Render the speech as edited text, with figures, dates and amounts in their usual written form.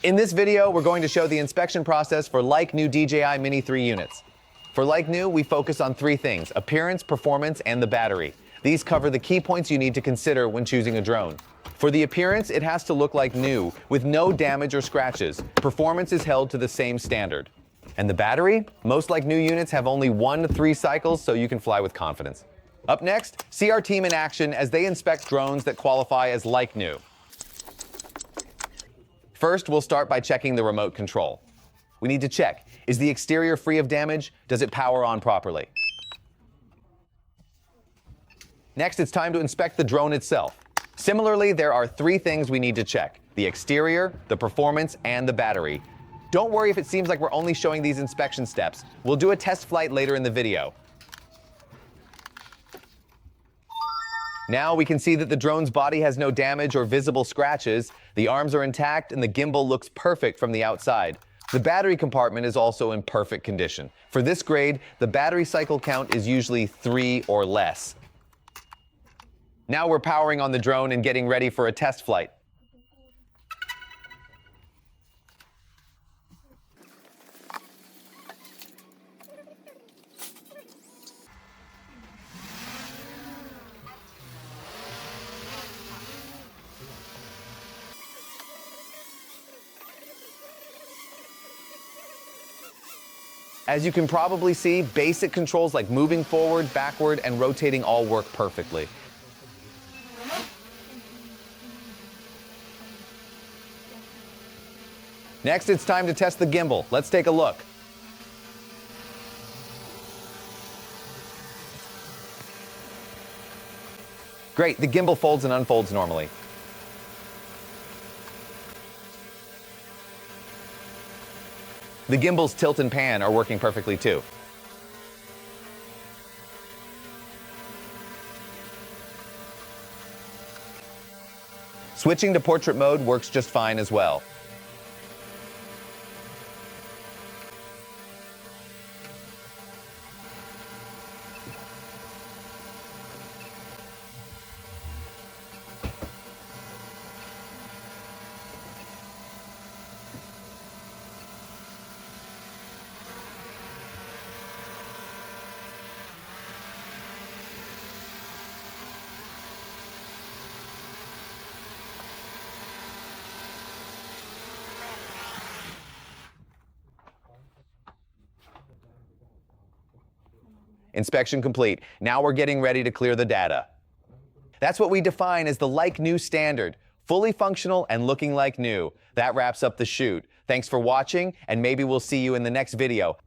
In this video, we're going to show the inspection process for like new DJI Mini 3 units. For like new, we focus on three things: appearance, performance, and the battery. These cover the key points you need to consider when choosing a drone. For the appearance, it has to look like new, with no damage or scratches. Performance is held to the same standard. And the battery? Most like new units have only 1 to 3 cycles, so you can fly with confidence. Up next, see our team in action as they inspect drones that qualify as like new. First, we'll start by checking the remote control. We need to check, is the exterior free of damage? Does it power on properly? Next, it's time to inspect the drone itself. Similarly, there are 3 things we need to check: the exterior, the performance, and the battery. Don't worry if it seems like we're only showing these inspection steps. We'll do a test flight later in the video. Now we can see that the drone's body has no damage or visible scratches, the arms are intact, and the gimbal looks perfect from the outside. The battery compartment is also in perfect condition. For this grade, the battery cycle count is usually 3 or less. Now we're powering on the drone and getting ready for a test flight. As you can probably see, basic controls like moving forward, backward, and rotating all work perfectly. Next, it's time to test the gimbal. Let's take a look. Great, the gimbal folds and unfolds normally. The gimbal's tilt and pan are working perfectly too. Switching to portrait mode works just fine as well. Inspection complete. Now we're getting ready to clear the data. That's what we define as the like new standard. Fully functional and looking like new. That wraps up the shoot. Thanks for watching, and maybe we'll see you in the next video.